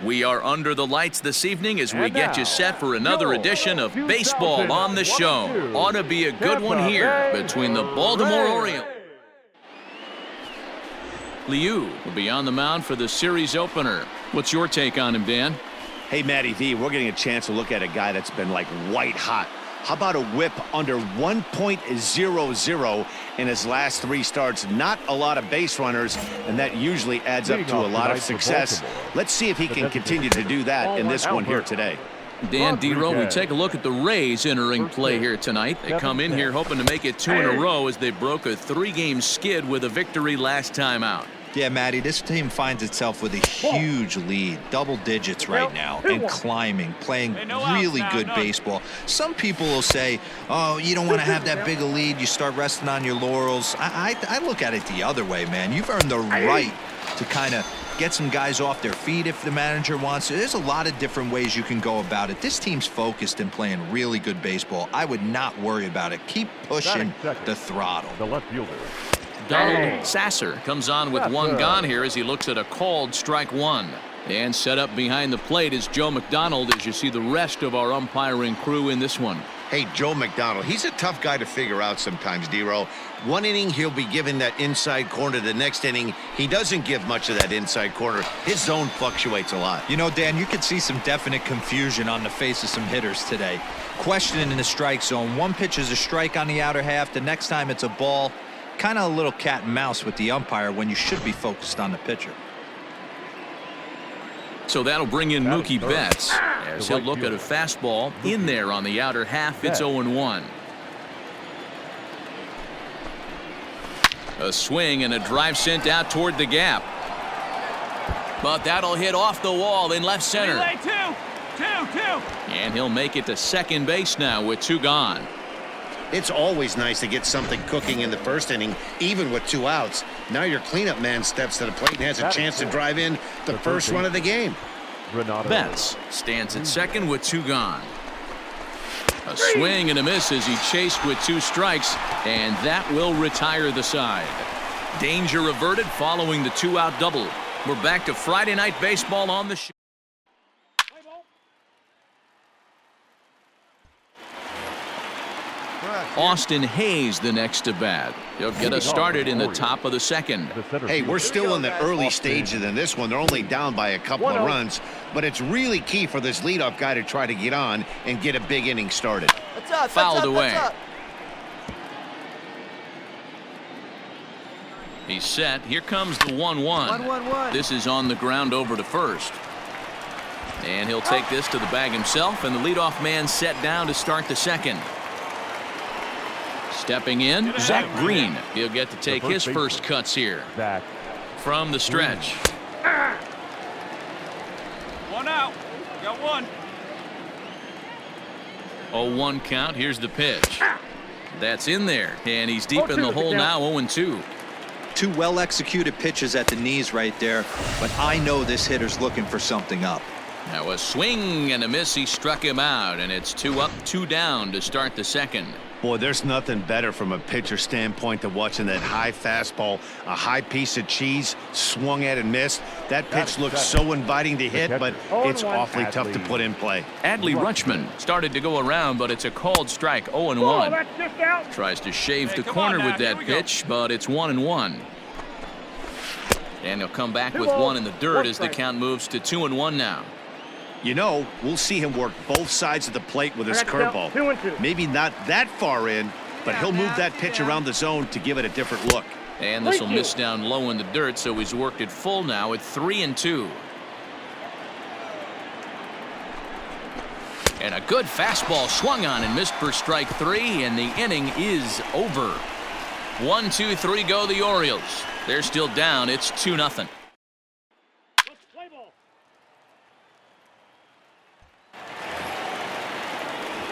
We are under the lights this evening as we get you set for another edition of Baseball on the Show. Ought to be a good one here between the Baltimore Orioles. Liu will be on the mound for the series opener. What's your take on him, Dan? Hey, Matty V, we're getting a chance to look at a guy that's been like white hot. How about a whip under 1.00 in his last 3 starts? Not a lot of base runners, and that usually adds up to a lot of success. Let's see if he can continue to do that in this one here today. Dan Dero, we take a look at the Rays entering play here tonight. They come in here hoping to make it 2 in a row as they broke a 3-game skid with a victory last time out. Yeah, Matty, this team finds itself with a huge lead, double digits right now, and climbing, playing really good baseball. Some people will say, oh, you don't want to have that big a lead, you start resting on your laurels. I look at it the other way, man. You've earned the right to kind of get some guys off their feet if the manager wants to. There's a lot of different ways you can go about it. This team's focused and playing really good baseball. I would not worry about it. Keep pushing the throttle. The left fielder. Donald Sasser comes on with 1 gone here as he looks at a called strike 1. And set up behind the plate is Joe McDonald as you see the rest of our umpiring crew in this one. Hey, Joe McDonald, he's a tough guy to figure out sometimes, Dero. One inning, he'll be giving that inside corner. The next inning, he doesn't give much of that inside corner. His zone fluctuates a lot. You know, Dan, you could see some definite confusion on the face of some hitters today. Questioning in the strike zone. One pitch is a strike on the outer half. The next time it's a ball. Kind of a little cat and mouse with the umpire when you should be focused on the pitcher. So that'll bring in Mookie Betts as he'll look at a fastball in there on the outer half. It's 0-1. A swing and a drive sent out toward the gap. But that'll hit off the wall in left center. And he'll make it to second base now with 2 gone. It's always nice to get something cooking in the first inning, even with 2 outs. Now your cleanup man steps to the plate and has a chance to drive in the first run of the game. Betts stands at second with 2 gone. A swing and a miss as he chased with 2 strikes, and that will retire the side. Danger averted following the 2-out double. We're back to Friday Night Baseball on the show. Austin Hayes the next to bat. He'll get us started in the top of the second. Hey, we're still in the early stages in this one. They're only down by a couple of runs, but it's really key for this leadoff guy to try to get on and get a big inning started. Fouled away. He's set. Here comes the 1-1. This is on the ground over to first. And he'll take this to the bag himself, and the leadoff man set down to start the second. Stepping in, Zach Green. He'll get to take his first cuts here. From the stretch. 1 out. Got 1. 0-1 count. Here's the pitch. That's in there, and he's deep in the hole now. 0-2. 2 well-executed pitches at the knees right there, but I know this hitter's looking for something up. Now a swing and a miss. He struck him out, and it's 2 up, 2 down to start the second. Boy, there's nothing better from a pitcher standpoint than watching that high fastball, a high piece of cheese, swung at and missed. That pitch looks so inviting to hit, but it's awfully tough to put in play. Adley Rutschman started to go around, but it's a called strike. 0-1. Tries to shave the corner with that pitch, but it's 1-1. And he'll come back with 1 in the dirt as the count moves to 2-1 now. You know, we'll see him work both sides of the plate with his curveball. Maybe not that far in, but he'll move that pitch around the zone to give it a different look. And this will miss down low in the dirt, so he's worked it full now at 3-2. And a good fastball swung on and missed for strike 3, and the inning is over. 1, 2, 3 go the Orioles. They're still down. It's 2-0.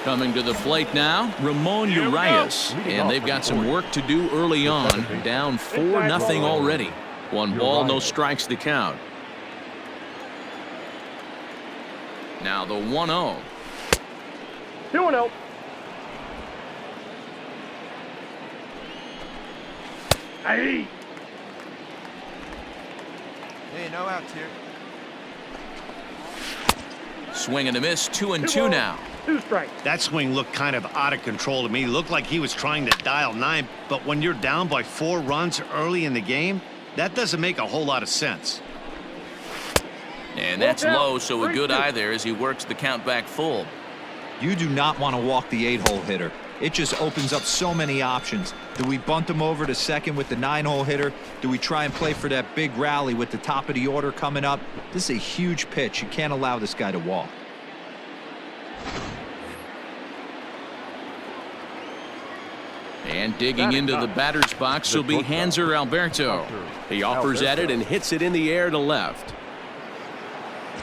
Coming to the plate now, Ramon Urias. And they've got some work to do early on. Down 4-0 already. 1 ball, no strikes to count. Now the 1-0. 2-0. Hey, no outs here. Swing and a miss, 2-2 now. 2 strikes. That swing looked kind of out of control to me. It looked like he was trying to dial 9, but when you're down by 4 runs early in the game, that doesn't make a whole lot of sense. And that's low, so a good eye there as he works the count back full. You do not want to walk the 8-hole hitter. It just opens up so many options. Do we bunt him over to second with the 9-hole hitter? Do we try and play for that big rally with the top of the order coming up? This is a huge pitch. You can't allow this guy to walk. And digging into the batter's box will be Hanser Alberto. He offers at it and hits it in the air to left.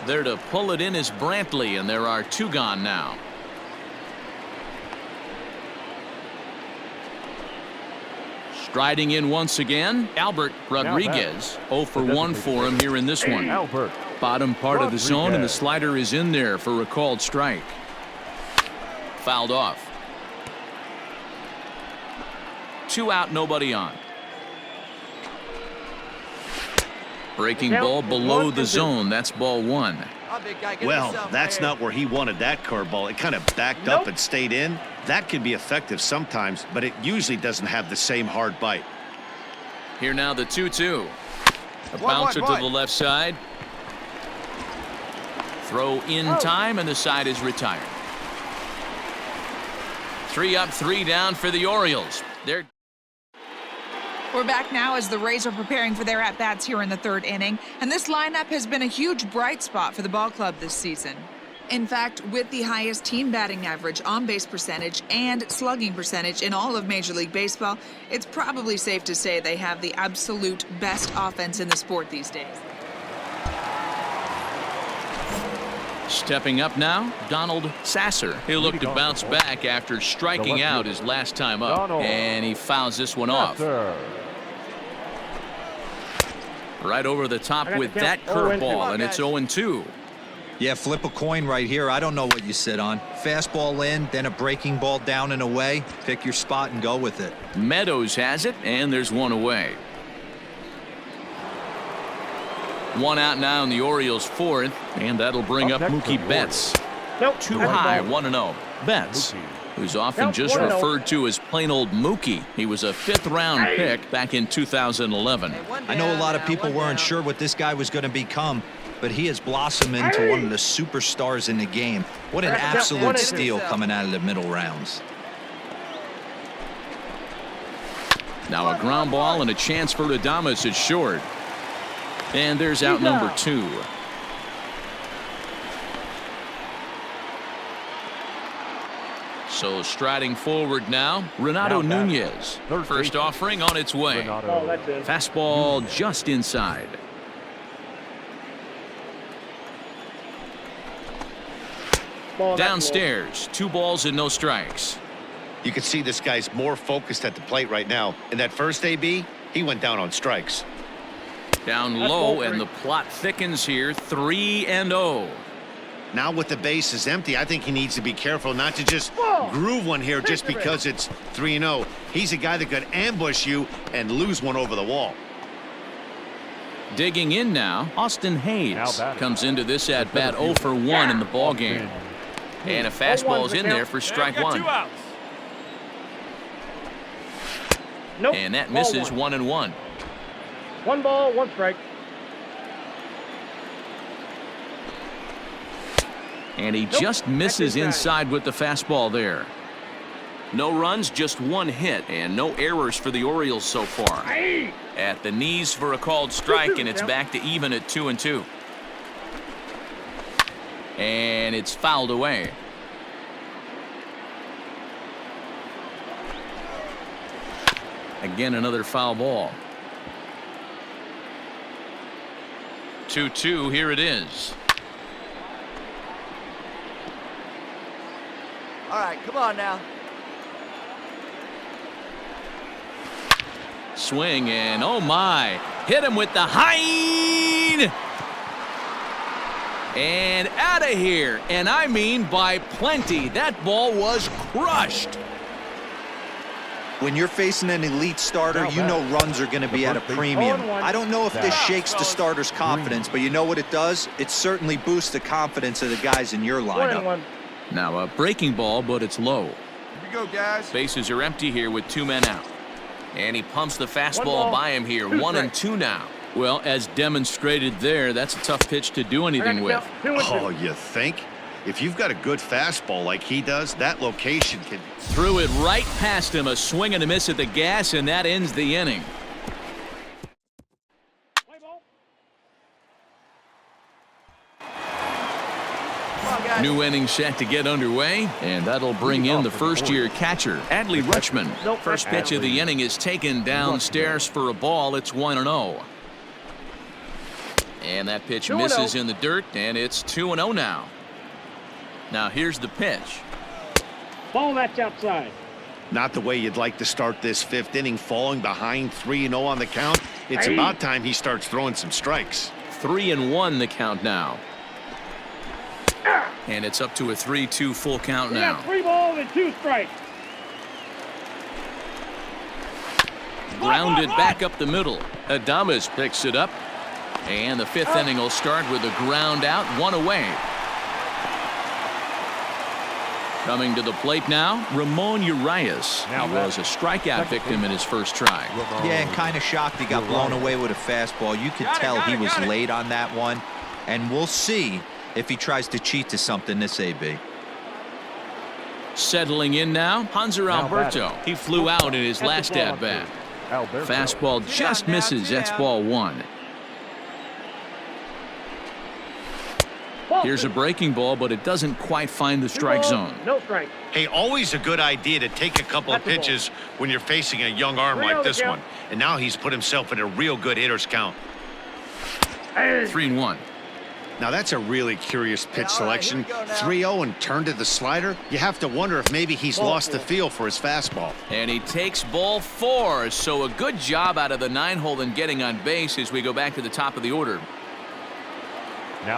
There to pull it in is Brantley, and there are 2 gone now. Striding in once again, Albert Rodriguez. 0 for 1 for him here in this one. Bottom part of the zone, and the slider is in there for a called strike. Fouled off. 2 out, nobody on. Breaking ball below the zone. That's ball 1. Well, that's not where he wanted that curveball. It kind of backed up and stayed in. That can be effective sometimes, but it usually doesn't have the same hard bite. Here now the 2-2. A bouncer to the left side. Throw in time, and the side is retired. 3 up, 3 down for the Orioles. We're back now as the Rays are preparing for their at-bats here in the 3rd inning, and this lineup has been a huge bright spot for the ball club this season. In fact, with the highest team batting average, on-base percentage, and slugging percentage in all of Major League Baseball, it's probably safe to say they have the absolute best offense in the sport these days. Stepping up now, Donald Sasser. He'll look to bounce back after striking out his last time up, and he fouls this one off. Right over the top with that curveball, and it's 0-2. Yeah, flip a coin right here. I don't know what you sit on. Fastball in, then a breaking ball down and away. Pick your spot and go with it. Meadows has it, and there's 1 away. 1 out now in the Orioles' 4th, and that'll bring up Mookie Betts. Too high, 1-0. Betts, who's often just referred to as plain old Mookie. He was a 5th-round pick back in 2011. I know a lot of people weren't sure what this guy was going to become, but he has blossomed into one of the superstars in the game. What an absolute steal coming out of the middle rounds. Now a ground ball and a chance for Adames at short. And there's out number 2. So striding forward now, Renato Nunez. First offering on its way. Fastball just inside. Downstairs, 2 balls and no strikes. You can see this guy's more focused at the plate right now. In that first AB, he went down on strikes. Down low, and the plot thickens here, 3-0. Now with the bases empty, I think he needs to be careful not to just groove one here just because it's 3-0. He's a guy that could ambush you and lose one over the wall. Digging in now, Austin Hayes comes into this at-bat 0 for 1 in the ballgame. And a fastball's in there for strike 1. And that misses 1-1. 1 ball, 1 strike. And he just misses inside with the fastball there. No runs, just 1 hit, and no errors for the Orioles so far. At the knees for a called strike, and it's back to even at 2-2. And it's fouled away. Again, another foul ball. 2-2, here it is. All right, come on now. Swing, and oh my, hit him with the hind. And out of here, and I mean by plenty. That ball was crushed. When you're facing an elite starter, you know runs are going to be at a premium. I don't know if this shakes the starter's confidence, but you know what it does? It certainly boosts the confidence of the guys in your lineup. Now a breaking ball, but it's low. Here we go, guys. Bases are empty here with 2 men out. And he pumps the fastball by him here. 1-2 now. Well, as demonstrated there, that's a tough pitch to do anything with. Oh, you think? If you've got a good fastball like he does, that location can... Threw it right past him. A swing and a miss at the gas, and that ends the inning. New inning set to get underway, and that'll bring in the first-year catcher, Adley Rutschman. First pitch of the inning is taken downstairs for a ball. It's 1-0. And that pitch misses in the dirt, and it's 2-0 now. Now here's the pitch. Ball, that's outside. Not the way you'd like to start this 5th inning, falling behind 3-0 on the count. It's about time he starts throwing some strikes. 3-1 the count now. And it's up to a 3-2 full count now. 3 balls and 2 strikes. Grounded back up the middle. Adames picks it up. And the 5th inning will start with a ground out, 1 away. Coming to the plate now, Ramon Urias. He was a strikeout victim in his first try. Yeah, and kind of shocked he got blown away with a fastball. You could tell he was late on that one. And we'll see if he tries to cheat to something this AB. Settling in now, Hanser Alberto. He flew out in his last at-bat. Fastball just misses. That's ball 1. Here's a breaking ball, but it doesn't quite find the strike zone. No strike. Hey, always a good idea to take a couple of pitches when you're facing a young arm like this one. And now he's put himself in a real good hitter's count. 3-1. Now that's a really curious pitch selection. 3-0 and turned to the slider. You have to wonder if maybe he's lost the feel for his fastball. And he takes ball 4. So a good job out of the 9-hole in getting on base as we go back to the top of the order.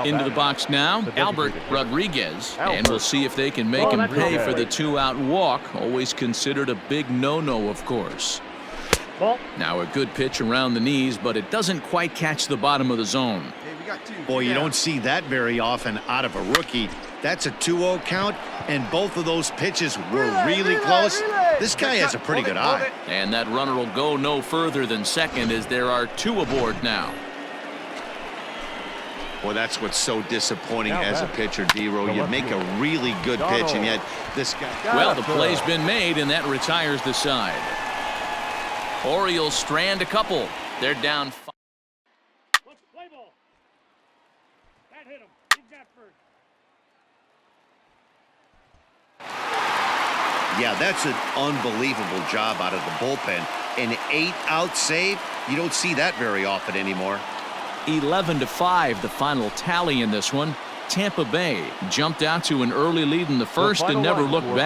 Into the box now, Albert Rodriguez, and we'll see if they can make him pay for the 2-out walk. Always considered a big no-no, of course. Now a good pitch around the knees, but it doesn't quite catch the bottom of the zone. Boy, you don't see that very often out of a rookie. That's a 2-0 count, and both of those pitches were really close. This guy has a pretty good eye. And that runner will go no further than second as there are 2 aboard now. Well, that's what's so disappointing as a pitcher, D-Row. You make a really good pitch, and yet this guy... Well, the play's been made, and that retires the side. Orioles strand a couple. They're down 5. Play ball. That hit him. He's got first. Yeah, that's an unbelievable job out of the bullpen. An 8-out save, you don't see that very often anymore. 11-5 the final tally in this one. Tampa Bay jumped out to an early lead in the first and never looked back.